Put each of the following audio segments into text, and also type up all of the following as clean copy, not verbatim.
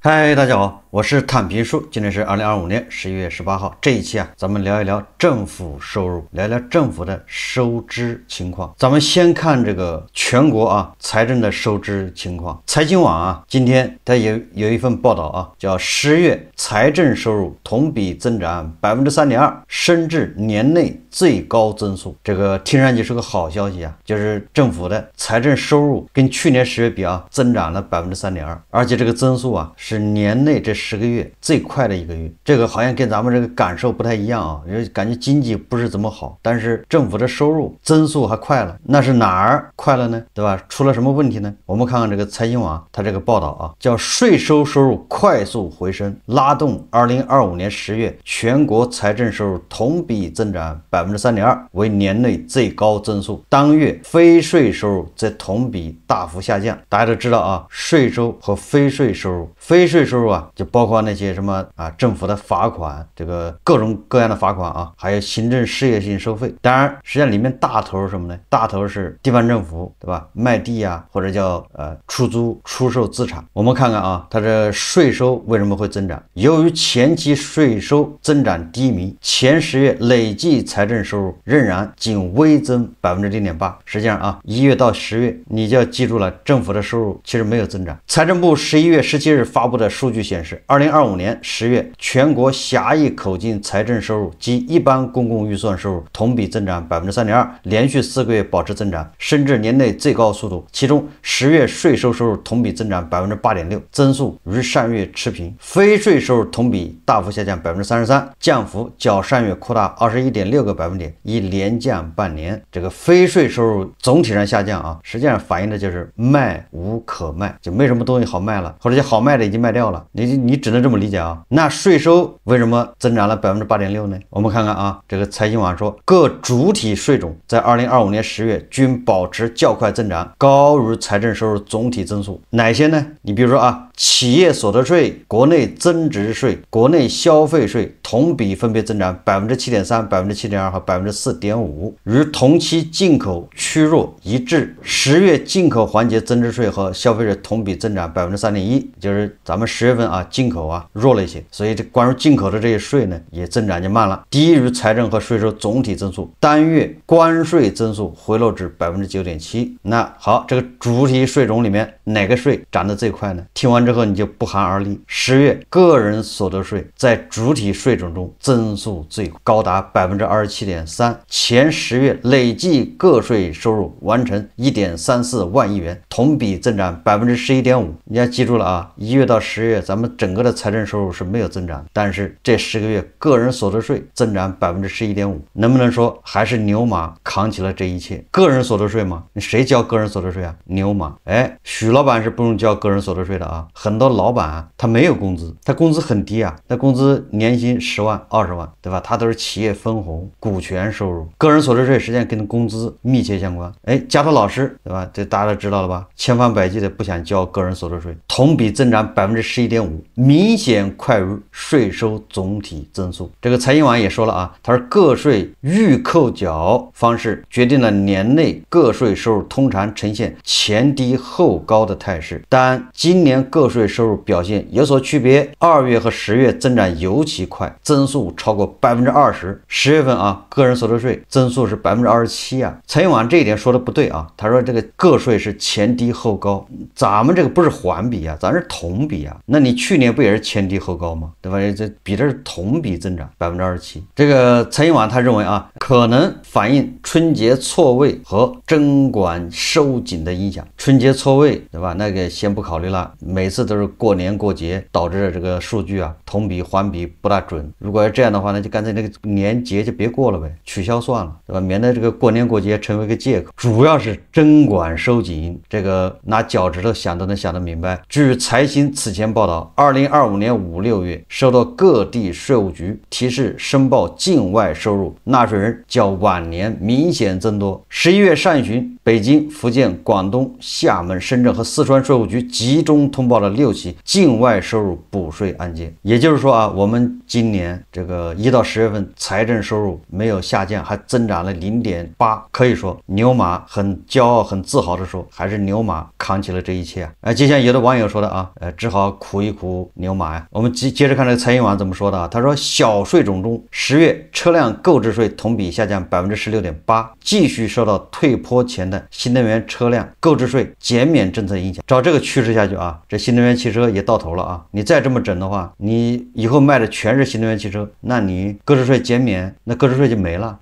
嗨，大家好，我是坦平叔，今天是2025年11月18号。这一期咱们聊一聊政府收入，聊一聊政府的收支情况。咱们先看这个全国财政的收支情况。财经网今天它有一份报道叫10月财政收入同比增长3.2%，升至年内最高增速。这个听上去是个好消息就是政府的财政收入跟去年10月比增长了3.2%，而且这个增速是年内这10个月最快的一个月。这个好像跟咱们这个感受不太一样感觉经济不是怎么好，但是政府的收入增速还快了，那是哪儿快了呢？对吧？出了什么问题呢？我们看看这个财经网它这个报道叫税收收入快速回升，拉动2025年10月全国财政收入同比增长3.2%，为年内最高增速。当月非税收入则同比大幅下降。大家都知道税收和非税收入，非税收入就包括那些什么政府的罚款，这个各种各样的罚款还有行政事业性收费。当然实际上里面大头是什么呢？大头是地方政府，对吧？卖地或者叫出租出售资产。我们看看它这税收为什么会增长？由于前期税收增长低迷，前10月累计财政收入仍然仅微增0.8%。实际上1月到10月你就要记住了，政府的收入其实没有增长。财政部11月17日发布的数据显示，2025年10月全国狭义口径财政收入及一般公共预算收入同比增长3.2%，连续4个月保持增长，升至年内最高速度。其中10月税收收入同比增长8.6%，增速与上月持平。非税收入同比大幅下降33%，降幅较上月扩大21.6个百分点，已连降半年。这个非税收入总体上下降实际上反映的就是卖无可卖，就没什么东西好卖了，或者就好卖的已经卖掉了，你只能这么理解那税收为什么增长了8.6%呢？我们看看这个财经网说，各主体税种在2025年10月均保持较快增长，高于财政收入总体增速。哪些呢？你比如说企业所得税、国内增值税、国内消费税同比分别增长7.3%、7.2%和4.5%，与同期进口趋弱一致。10月进口环节增值税和消费税同比增长3.1%，就是咱们10月份进口弱了一些，所以这关于进口的这些税呢也增长就慢了，低于财政和税收总体增速。单月关税增速回落至9.7%。那好，这个主体税种里面哪个税涨得最快呢？听完之后你就不寒而栗。10月个人所得税在主体税种中增速最高达27.3%，前10月累计个税收入完成1.34万亿元，同比增长11.5%。你要记住了1月到10月咱们整个的财政收入是没有增长，但是这10个月个人所得税增长11.5%，能不能说还是牛马扛起了这一切？个人所得税吗？谁交个人所得税牛马。许老板是不用交个人所得税的很多老板他没有工资，他工资很低他工资年薪10万20万，对吧？他都是企业分红股权收入。个人所得税实际上跟工资密切相关。家头老师，对吧？这大家都知道了吧？千方百计的不想交个人所得税，同比增长11.5%，明显快于税收总体增速。这个财经网也说了他说个税预扣缴方式决定了年内个税收入通常呈现前低后高的态势，但今年个税收入表现有所区别，2月和10月增长尤其快，增速超过20%。10月份个人所得税增速是27%财经网这一点说的不对他说这个个税是前低后高，咱们这个不是环比咱是同比那你去年不也是前低后高吗？对吧？这比的是同比增长27%。这个财经网他认为可能反映春节错位和征管收紧的影响。春节错位，对吧？那个先不考虑了，每次都是过年过节导致的这个数据同比环比不大准。如果要这样的话，那就干脆那个年节就别过了呗，取消算了，对吧？免得这个过年过节成为一个借口。主要是征管收紧，这个拿脚趾头想都能想得明白。据财新此前报道，2025年5、6月收到各地税务局提示申报境外收入，纳税人较往年明显增多。11月上旬，北京、福建、广东、厦门、深圳和四川税务局集中通报了6起境外收入补税案件。也就是说啊，我们今年这个1到10月份财政收入没有下降，还增长了0.8，可以说牛马很骄傲、很自豪的说，还是牛马扛起了这一切啊！就像有的网友说的啊，只好苦一苦牛马呀。我们接着看这个财经网怎么说的啊？他说，小税种中，10月车辆购置税同比下降16.8%，继续受到退坡前的新能源车辆购置税减免政策影响。照这个趋势下去啊，这新能源汽车也到头了啊！你再这么整的话，你以后卖的全是新能源汽车，那你购置税减免，那购置税就没了，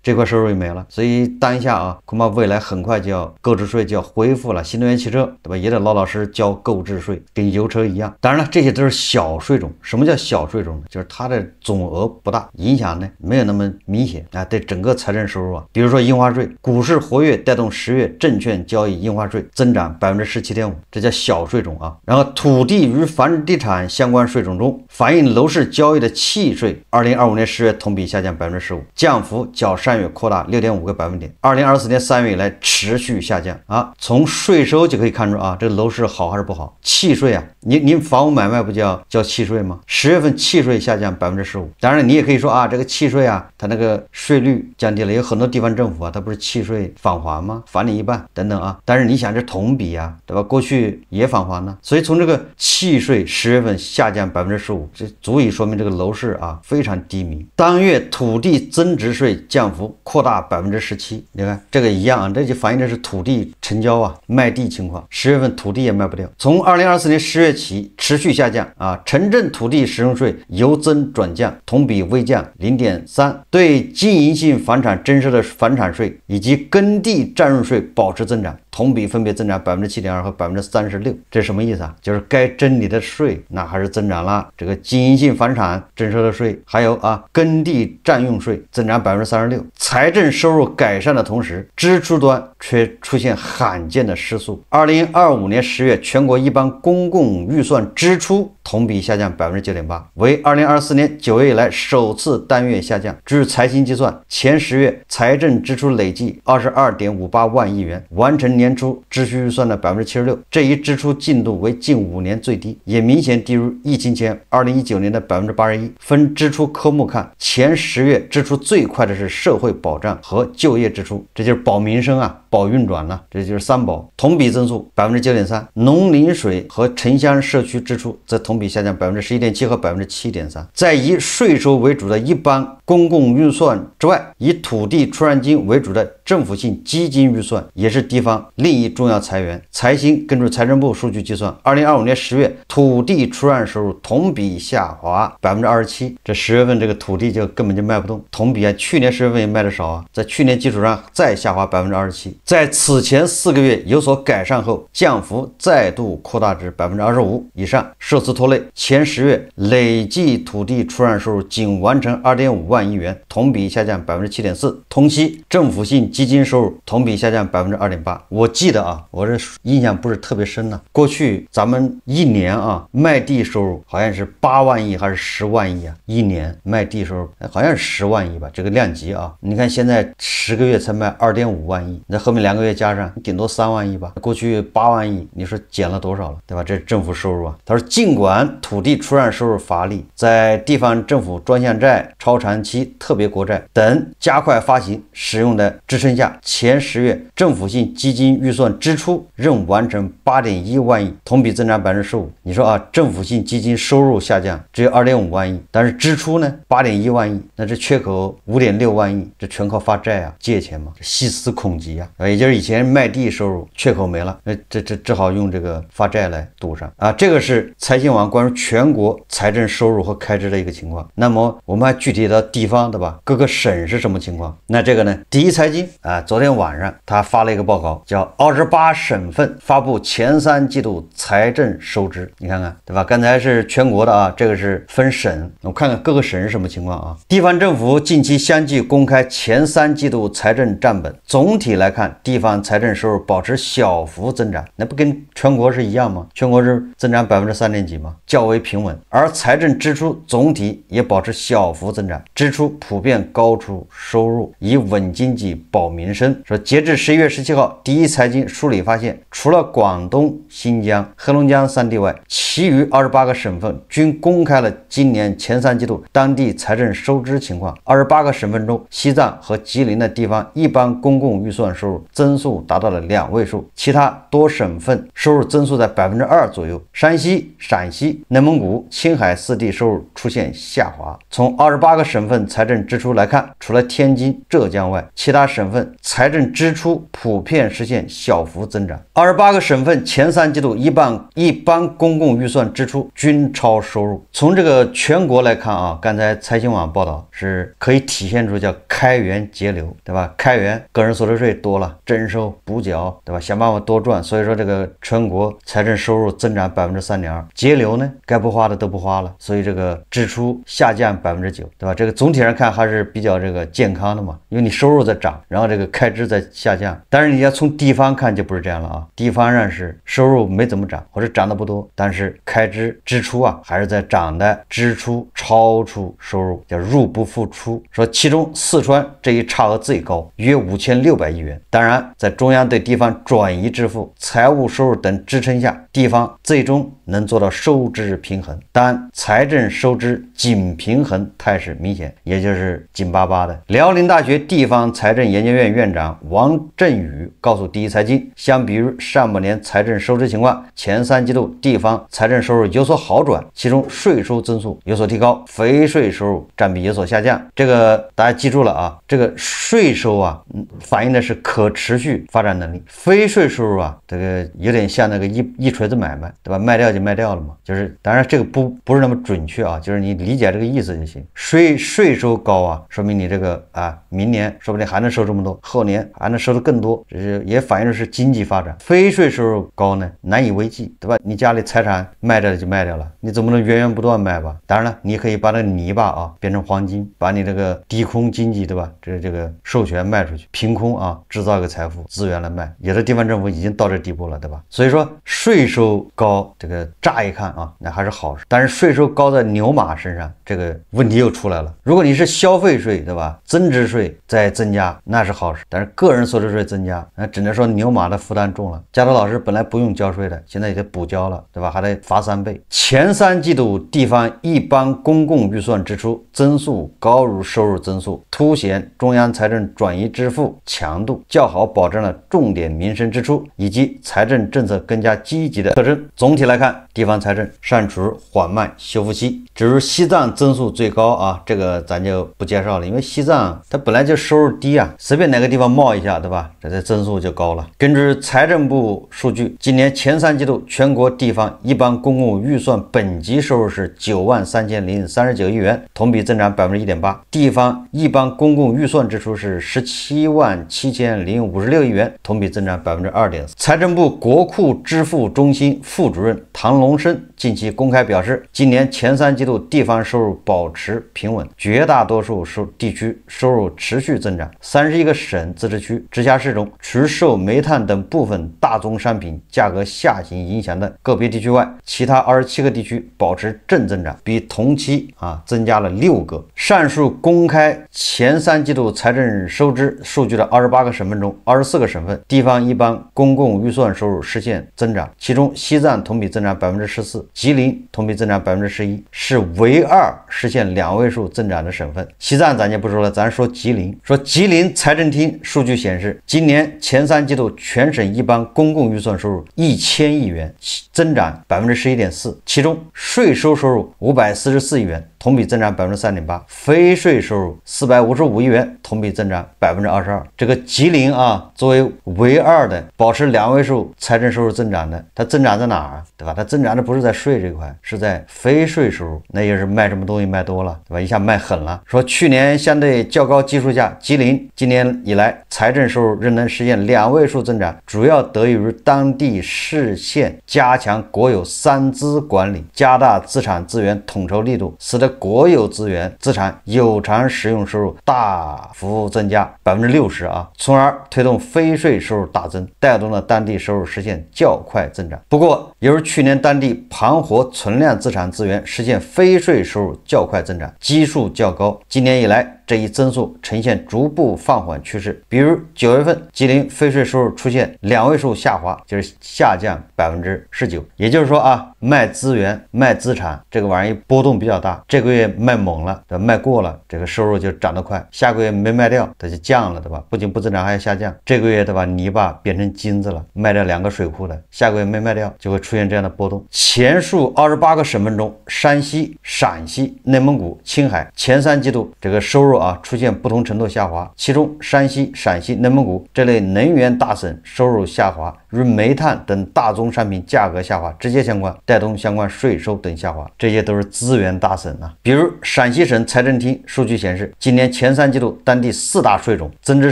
这块收入也没了。所以当下啊，恐怕未来很快就要购置税就要恢复了，新能源汽车对吧，也得老老实实交购置税，跟油车一样。当然了，这些都是小税种。什么叫小税种呢？就是它的总额不大，影响呢没有那么明显啊，对整个财政收入啊。比如说印花税，股市活跃带动10月证券交易印花税增长17.5%，这叫小税种啊。然后土地与房地产相关税种中，反映楼市交易的契税，2025年10月同比下降15%，降幅较上月扩大6.5个百分点，2024年3月以来持续下降啊。从税收就可以看出啊，这个楼市好还是不好。契税啊，您房屋买卖不交契税吗？10月份契税下降15%。当然你也可以说啊，这个契税啊，它那个税率降低了，有很多地方政府啊，它不是契税返还吗？返你一半等等啊。但是你想这同比啊，对吧？过去也返还呢，所以从这个契税10月份下降15%，这足以说明这个楼市啊非常低迷。当月土地增值税降幅扩大17%，你看这个一样啊，这就反映的是土地成交啊卖地情况。10月份土地也卖不掉，从2024年10月起持续下降啊。城镇土地使用税由增转降，同比微降0.3%，对经营性房产征收的房产税以及耕地占用税保持增长，同比分别增长7.2%和36%。这是什么意思啊？就是该征你的税那还是增长了，这个经营性房产征收的税，还有啊耕地占用税增长36%。财政收入改善的同时，支出端却出现罕见的失速。2025年10月，全国一般公共预算支出同比下降9.8%，为2024年9月以来首次单月下降。据财新计算，前10月财政支出累计22.58万亿元，完成年初支出预算的76%，这一支出进度为近5年最低，也明显低于疫情前2019年的81%。分支出科目看，前10月支出最快的是社会保障和就业支出，这就是保民生啊，保运转了，这就是三保，同比增速9.3%。农林水和城乡社区支出则同比下降11.7%和7.3%。在以税收为主的一般公共预算之外，以土地出让金为主的政府性基金预算也是地方另一重要财源。财新根据财政部数据计算，2025年10月土地出让收入同比下滑27%。这10月份这个土地就根本就卖不动，同比啊，去年10月份也卖的少啊，在去年基础上再下滑27%。在此前4个月有所改善后，降幅再度扩大至25%以上，受此拖累，前10月累计土地出让收入仅完成2.5万亿元，同比下降7.4%。同期政府性基金收入同比下降2.8%。我记得啊，我这印象不是特别深了，过去咱们一年啊卖地收入好像是8万亿还是10万亿啊，一年卖地收入好像是10万亿吧，这个量级啊，你看现在10个月才卖2.5万亿，那后面2个月加上顶多3万亿吧，过去8万亿，你说减了多少了，对吧？这是政府收入啊。他说，尽管土地出让收入乏力，在地方政府专项债、超长期特别国债等加快发行使用的支撑下，前10月政府性基金预算支出仍完成8.1万亿，同比增长15%。你说啊，政府性基金收入下降只有2.5万亿，但是支出呢8.1万亿，那这缺口5.6万亿，这全靠发债啊，借钱嘛，细思恐极啊。也就是以前卖地收入缺口没了，这只好用这个发债来堵上啊。这个是财新网关于全国财政收入和开支的一个情况。那么我们还具体到地方，对吧？各个省是什么情况？那这个呢，第一财经啊，昨天晚上他发了一个报告，叫28省份发布前3季度财政收支，你看看，对吧？刚才是全国的啊，这个是分省，我看看各个省是什么情况啊。地方政府近期相继公开前3季度财政账本，总体来看，地方财政收入保持小幅增长，那不跟全国是一样吗？全国是增长3.几%吗？较为平稳，而财政支出总体也保持小幅增长，支出普遍高出收入，以稳经济保民生。说截至11月17号，第一财经梳理发现，除了广东、新疆、黑龙江3地外，其余28个省份均公开了今年前3季度当地财政收支情况。28个省份中，西藏和吉林的地方一般公共预算收入增速达到了2位数，其他多省份收入增速在2%左右。山西、陕西、内蒙古、青海4地收入出现下滑。从28个省份财政支出来看，除了天津、浙江外，其他省份财政支出普遍实现小幅增长。28个省份前3季度一般公共预算支出均超收入。从这个全国来看啊，刚才财新网报道是可以体现出叫开源节流，对吧？开源，个人所得税多了，征收补缴，对吧？想办法多赚，所以说这个全国财政收入增长3.2%。节流呢，该不花的都不花了，所以这个支出下降9%，对吧？这个总体上看还是比较这个健康的嘛，因为你收入在涨，然后这个开支在下降。但是你要从地方看就不是这样了啊，地方上是收入没怎么涨，或者涨得不多，但是开支支出啊还是在涨的，支出超出收入，叫入不敷出。说其中四川这一差额最高，约5600亿元。当然，在中央对地方转移支付、财务收入等支撑下，地方最终能做到收支平衡，但财政收支紧平衡态势明显，也就是紧巴巴的。辽宁大学地方财政研究院院长王振宇告诉第一财经，相比于上半年财政收支情况，前3季度地方财政收入有所好转，其中税收增速有所提高，非税收入占比有所下降。这个大家记住了啊，这个税收啊，反映的是可持续发展能力，非税收入啊，这个有点像那个一锤子买卖，对吧？卖掉就卖掉了嘛，就是当然这个不是那么准确啊，就是你理解这个意思就行。税收高啊，说明你这个啊，明年说不定还能收这么多，后年还能收的更多，这是也反映的是经济发展。非税收入高呢，难以为继，对吧？你家里财产卖掉了就卖掉了，你总不能源源不断卖吧？当然了，你可以把那个泥巴啊变成黄金，把你这个低空经济，对吧？这个授权卖出去，凭空啊制造一个财富资源来卖，有的地方政府已经到这地步了，对吧？所以说税收高，这个乍一看啊，那还是好事，但是税收高在牛马身上，这个问题又出来了。如果你是消费税，对吧？增值税再增加，那是好事，但是个人所得税增加，那只能说牛马的负担重了。家头老师本来不用交税的，现在也得补交了，对吧？还得罚3倍。前3季度地方一般公共预算支出增速高于收入增速，凸显中央财政转移支付强度较好，保证了重点民生支出以及财政政策更加积极的特征。总体来看，地方财政尚处于缓慢修复期。只是西藏增速最高啊，这个咱就不介绍了，因为西藏它本来就收入低啊，随便哪个地方冒一下，对吧？这增速就高了。根据财政部数据，今年前3季度全国地方一般公共预算本级收入是93039亿元，同比增长1.8%。地方一般公共预算支出是177056亿元，同比增长2.4%。财政部国库支付中心副主任唐龙生近期公开表示，今年前3季度地方收入保持平稳，绝大多数地区收入持续增长。31个省、自治区、直辖市中，除受煤炭等部分大宗商品价格下行影响的个别地区外，其他27个地区保持正增长，比同期增加了6个。上述公开前3季度财政收支数据的28个省份中，24个省份地方一般公共预算收入实现增长，其中西藏同比增长14%，吉林同比增长11%，是唯2实现2位数增长的省份。西藏咱就不说了，咱说吉林。说吉林财政厅数据显示，今年前3季度全省一般公共预算收入1000亿元，增长11.4%，其中税收收入544亿元，同比增长3.8%，非税收入455亿元，同比增长22%。这个吉林啊，作为唯2的保持2位数财政收入增长的，它增长在哪儿，对吧？它增长的不是在税这块，是在非税收入，那也是卖什么东西卖多了，对吧？一下卖狠了。说去年相对较高基数下，吉林今年以来财政收入仍能实现2位数增长，主要得益于当地市县加强国有3资管理，加大资产资源统筹力度，使得国有资源资产有偿使用收入大幅增加60%啊，从而推动非税收入大增，带动了当地收入实现较快增长。不过，由于去年当地盘活存量资产资源实现非税收入较快增长，基数较高，今年以来这一增速呈现逐步放缓趋势。比如9月份，吉林非税收入出现2位数下滑，就是下降19%。也就是说啊，卖资源、卖资产这个玩意波动比较大，这个月卖猛了，对吧？卖过了，这个收入就涨得快；下个月没卖掉，它就降了，对吧？不仅不增长，还要下降。这个月对吧，泥巴变成金子了，卖掉2个水库了，下个月没卖掉，就会出现这样的波动。前述28个省份中，山西、陕西、内蒙古、青海前3季度这个收入出现不同程度下滑，其中山西、陕西、内蒙古这类能源大省收入下滑，与煤炭等大宗商品价格下滑直接相关，带动相关税收等下滑。这些都是资源大省啊。比如陕西省财政厅数据显示，今年前3季度当地4大税种增值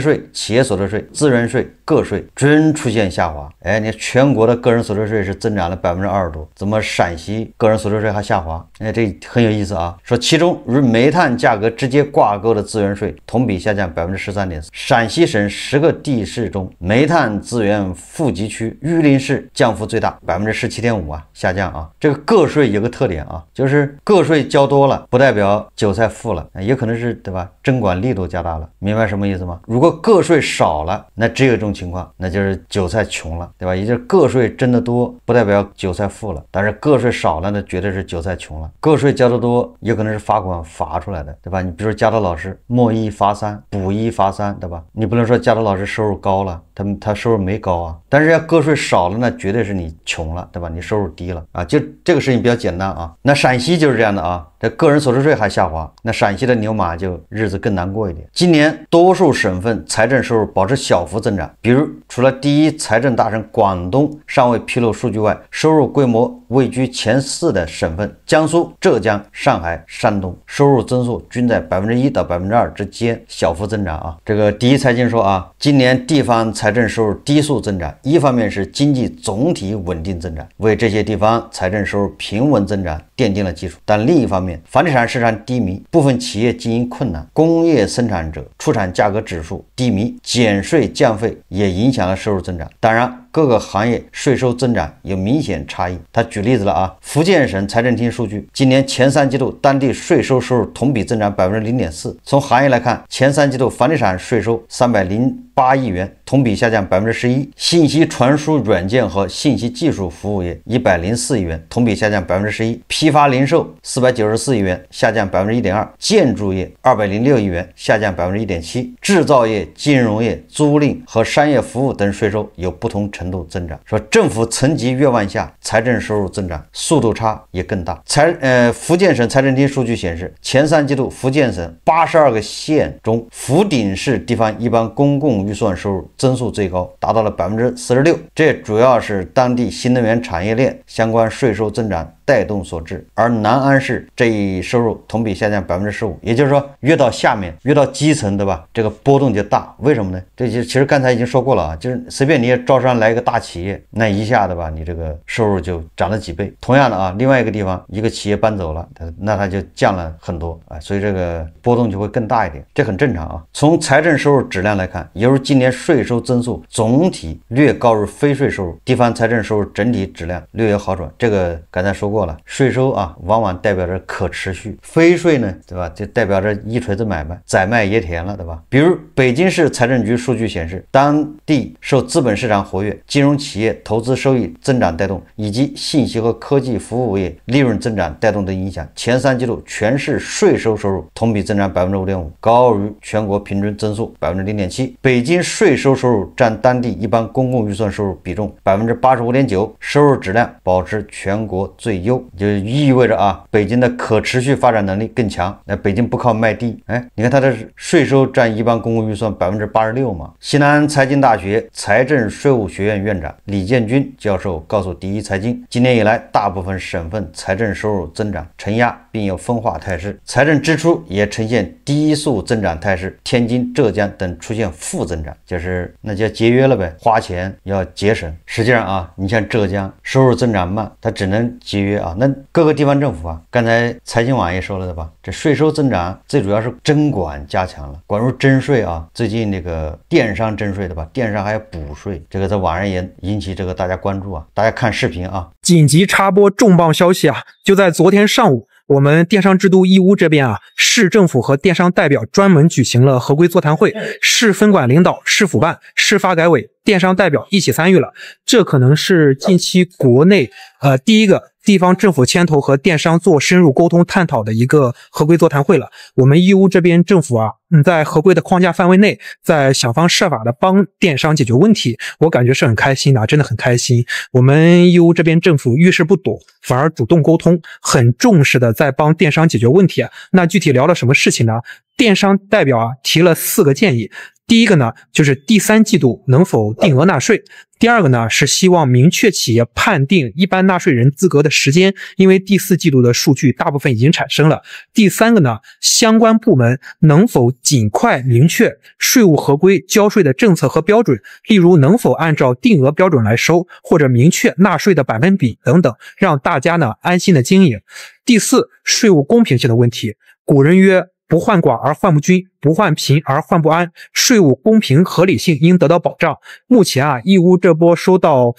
税、企业所得税、自然税、个税均出现下滑。你全国的个人所得税是增长了20%多，怎么陕西个人所得税还下滑？这很有意思啊。说其中与煤炭价格直接挂钩的资源税同比下降13.4%。陕西省10个地市中，煤炭资源富集区榆林市降幅最大，17.5%啊，下降啊。这个个税有个特点啊，就是个税交多了，不代表韭菜富了，也可能是对吧？征管力度加大了，明白什么意思吗？如果个税少了，那只有一种情况，那就是韭菜穷了，对吧？也就是个税征得多，不代表韭菜富了，但是个税少了，那绝对是韭菜穷了。个税交得多，有可能是罚款罚出来的，对吧？你比如说家头老师，没1罚3，补1罚3，对吧？你不能说家头老师收入高了，他收入没高啊，但是要个税少了，那绝对是你穷了，对吧？你收入低了啊，就这个事情比较简单啊。那陕西就是这样的啊，这个人所得税还下滑，那陕西的牛马就日子更难过一点。今年多数省份财政收入保持小幅增长，比如除了第一财政大省广东尚未披露数据外，收入规模位居前4的省份江苏、浙江、上海、山东收入增速均在1%到2%之间小幅增长啊。这个第一财经说啊，今年地方财政收入低速增长，一方面是经济总体稳定增长，为这些地方财政收入平稳增长奠定了基础，但另一方面，房地产市场低迷，部分企业经营困难，工业生产者出产价格指数低迷，减税降费也影响了收入增长。当然，各个行业税收增长有明显差异。他举例子了啊，福建省财政厅数据，今年前3季度当地税收收入同比增长0.4%。从行业来看，前3季度房地产税收308亿元，同比下降11%；信息传输软件和信息技术服务业104亿元，同比下降11%；批发零售494亿元，下降1.2%；建筑业206亿元，下降1.7%；制造业、金融业、租赁和商业服务等税收有不同程度增长。说政府层级越往下，财政收入增长速度差也更大。福建省财政厅数据显示，前3季度福建省82个县中，福鼎市地方一般公共预算收入增速最高，达到了46%，这主要是当地新能源产业链相关税收增长带动所致。而南安市这一收入同比下降15%，也就是说越到下面越到基层，对吧？这个波动就大。为什么呢？这其实刚才已经说过了啊，就是随便你也招商来一个大企业，那一下对吧，你这个收入就涨了几倍。同样的啊，另外一个地方一个企业搬走了，那它就降了很多啊，所以这个波动就会更大一点，这很正常啊。从财政收入质量来看，由于今年税收增速总体略高于非税收入，地方财政收入整体质量略有好转。这个刚才说过了，税收啊往往代表着可持续，非税呢，对吧，就代表着一锤子买卖，宰卖爷田了，对吧？比如北京市财政局数据显示，当地受资本市场活跃、金融企业投资收益增长带动，以及信息和科技服务业利润增长带动的影响，前3季度全市税收收入同比增长5.5%，高于全国平均增速0.7%。北京税收收入占当地一般公共预算收入比重85.9%，收入质量保持全国最优，就意味着啊，北京的可持续发展能力更强。那北京不靠卖地，你看它的税收占一般公共预算86%嘛。西南财经大学财政税务学院院长李建军教授告诉第一财经，今年以来大部分省份财政收入增长承压，并有分化态势，财政支出也呈现低速增长态势，天津、浙江等出现负增长，那就要节约了呗，花钱要节省。实际上啊，你像浙江收入增长慢，它只能节约约啊。那各个地方政府啊，刚才财经网也说了的吧，这税收增长最主要是征管加强了，管入征税啊。最近这个电商征税的吧，电商还要补税，这个在网上也引起这个大家关注啊。大家看视频啊。紧急插播重磅消息啊！就在昨天上午，我们电商之都义乌这边啊，市政府和电商代表专门举行了合规座谈会，市分管领导、市府办、市发改委、电商代表一起参与了。这可能是近期国内第一个地方政府牵头和电商做深入沟通探讨的一个合规座谈会了。我们义乌这边政府啊，在合规的框架范围内，在想方设法的帮电商解决问题，我感觉是很开心的，真的很开心。我们义乌这边政府遇事不躲，反而主动沟通，很重视的在帮电商解决问题啊。那具体聊了什么事情呢？电商代表啊提了4个建议。第一个呢，就是第3季度能否定额纳税。第二个呢，是希望明确企业判定一般纳税人资格的时间，因为第4季度的数据大部分已经产生了。第3个呢，相关部门能否尽快明确税务合规交税的政策和标准，例如能否按照定额标准来收，或者明确纳税的百分比等等，让大家呢安心的经营。第4，税务公平性的问题。古人曰，不患寡而患不均，不患贫而患不安，税务公平合理性应得到保障。目前啊，义乌这波收到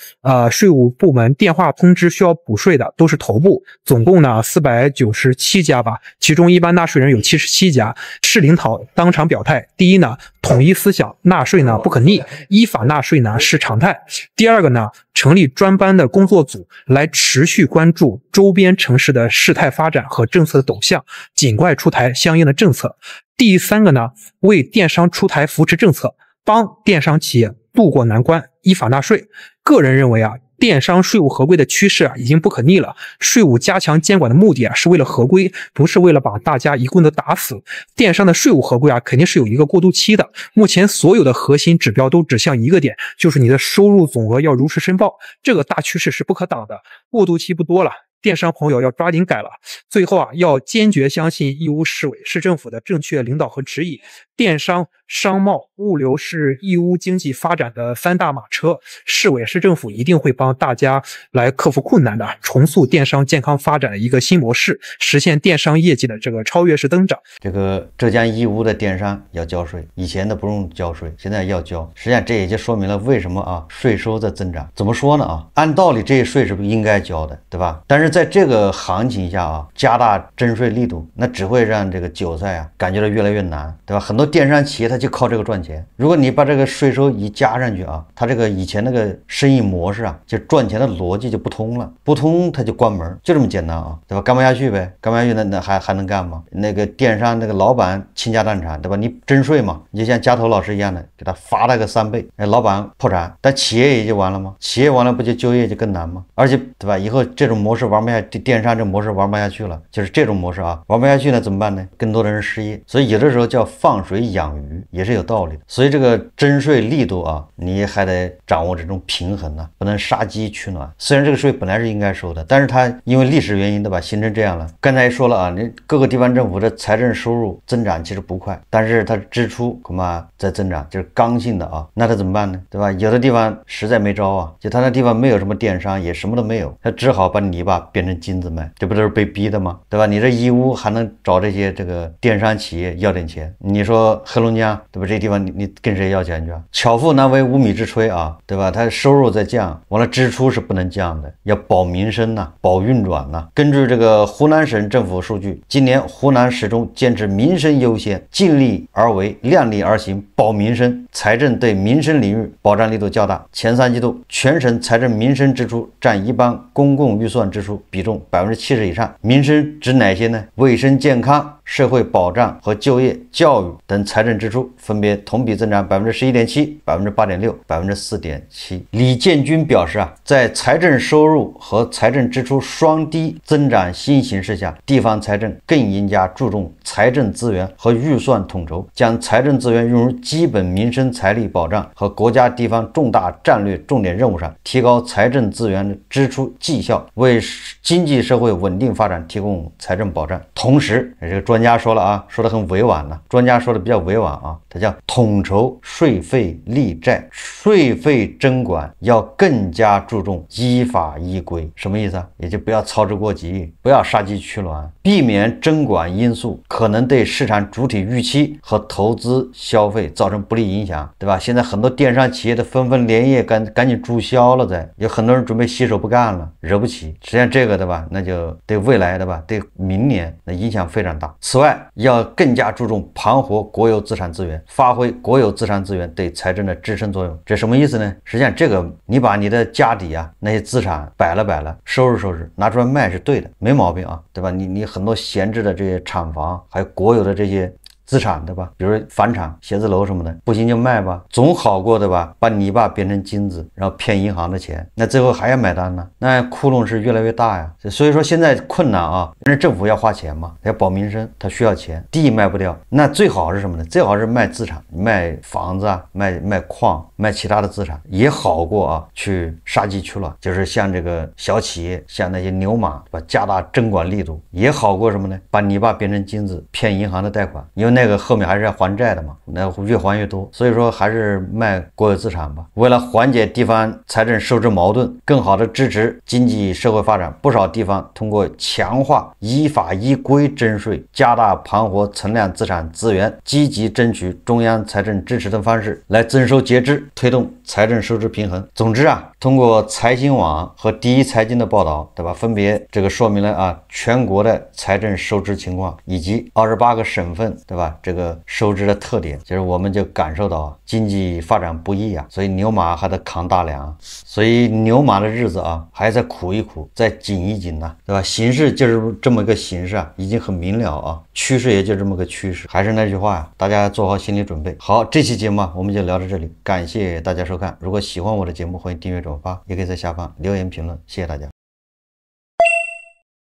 税务部门电话通知需要补税的都是头部，总共呢497家吧，其中一般纳税人有77家。市领导当场表态，第一呢，统一思想，纳税呢不可逆，依法纳税呢是常态。第二个呢，成立专班的工作组来持续关注周边城市的事态发展和政策的走向，尽快出台相应的政策。第3个呢，为电商出台扶持政策，帮电商企业渡过难关，依法纳税。个人认为啊，电商税务合规的趋势啊已经不可逆了。税务加强监管的目的啊是为了合规，不是为了把大家一棍子打死。电商的税务合规啊肯定是有一个过渡期的。目前所有的核心指标都指向一个点，就是你的收入总额要如实申报，这个大趋势是不可挡的。过渡期不多了，电商朋友要抓紧改了。最后啊，要坚决相信义乌市委市政府的正确领导和指引。电商、商贸、物流是义乌经济发展的3大马车，市委市政府一定会帮大家来克服困难的，重塑电商健康发展的一个新模式，实现电商业绩的这个超越式增长。这个浙江义乌的电商要交税，以前的不用交税，现在要交。实际上这也就说明了为什么啊税收在增长。怎么说呢啊？按道理这些税是不是应该交的，对吧？但是在这个行情下啊，加大征税力度，那只会让这个韭菜啊感觉到越来越难，对吧？很多电商企业它就靠这个赚钱。如果你把这个税收一加上去啊，它这个以前那个生意模式啊，就赚钱的逻辑就不通了，不通它就关门，就这么简单啊，对吧？干不下去呗，干不下去那还能干吗？那个电商那个老板倾家荡产，对吧？你征税嘛，你就像加头老师一样的，给他罚了个3倍，老板破产，但企业也就完了吗？企业完了不就就业就更难吗？而且对吧？以后这种模式玩不下去，电商这模式玩不下去了，就是这种模式啊，玩不下去呢怎么办呢？更多的人失业，所以有的时候叫放水养鱼也是有道理的。所以这个征税力度啊，你还得掌握这种平衡啊，不能杀鸡取暖。虽然这个税本来是应该收的，但是它因为历史原因对吧，形成这样了。刚才也说了啊，你各个地方政府的财政收入增长其实不快，但是它支出恐怕在增长，就是刚性的啊。那它怎么办呢？对吧？有的地方实在没招啊，就它那地方没有什么电商，也什么都没有，它只好把泥巴变成金子卖，这不都是被逼的吗？对吧？你这义乌还能找这些这个电商企业要点钱，你说黑龙江对吧？这地方你跟谁要钱去啊？巧妇难为无米之炊啊，对吧？它收入在降，完了支出是不能降的，要保民生呐，保运转呐。根据这个湖南省政府数据，今年湖南始终坚持民生优先，尽力而为，量力而行，保民生，财政对民生领域保障力度较大。前3季度全省财政民生支出占一般公共预算支出比重70%以上。民生指哪些呢？卫生健康、社会保障和就业、教育等财政支出分别同比增长11.7%、8.6%、4.7%。李建军表示啊，在财政收入和财政支出双低增长新形势下，地方财政更应加注重财政资源和预算统筹，将财政资源用于基本民生财力保障和国家地方重大战略重点任务上，提高财政资源的支出绩效，为经济社会稳定发展提供财政保障。同时，这个专专家说了啊，说的很委婉了，专家说的比较委婉啊，它叫统筹税费利债，税费征管要更加注重依法依规，什么意思啊？也就不要操之过急，不要杀鸡取卵，避免征管因素可能对市场主体预期和投资消费造成不利影响，对吧？现在很多电商企业都纷纷连夜赶紧注销了，有很多人准备洗手不干了，惹不起。实际上这个对吧，那就对未来的吧，对明年那影响非常大。此外，要更加注重盘活国有资产资源，发挥国有资产资源对财政的支撑作用。这什么意思呢？实际上这个你把你的家底啊那些资产摆了，收拾拿出来卖是对的，没毛病啊，对吧？你很多闲置的这些厂房，还有国有的这些资产，对吧？比如房产、写字楼什么的，不行就卖吧，总好过对吧？把泥巴变成金子，然后骗银行的钱，那最后还要买单呢，那窟窿是越来越大呀。所以说现在困难啊，但是政府要花钱嘛，要保民生，它需要钱，地卖不掉，那最好是什么呢？最好是卖资产，卖房子啊，卖矿，卖其他的资产，也好过啊去杀鸡取卵，就是像这个小企业，像那些牛马，对吧？加大征管力度，也好过什么呢？把泥巴变成金子，骗银行的贷款，因为那个后面还是要还债的嘛，那越还越多，所以说还是卖国有资产吧。为了缓解地方财政收支矛盾，更好的支持经济社会发展，不少地方通过强化依法依规征税，加大盘活存量资产资源，积极争取中央财政支持等方式来增收节支，推动财政收支平衡。总之啊，通过财新网和第一财经的报道，对吧？分别这个说明了啊全国的财政收支情况，以及28个省份，对吧？这个收支的特点，就是我们就感受到经济发展不易啊，所以牛马还得扛大梁，所以牛马的日子啊，还在苦一苦，再紧一紧呢，对吧？形势就是这么一个形势啊，已经很明了啊，趋势也就这么个趋势。还是那句话呀，大家做好心理准备。好，这期节目我们就聊到这里，感谢大家收看。如果喜欢我的节目，欢迎订阅转发，也可以在下方留言评论，谢谢大家。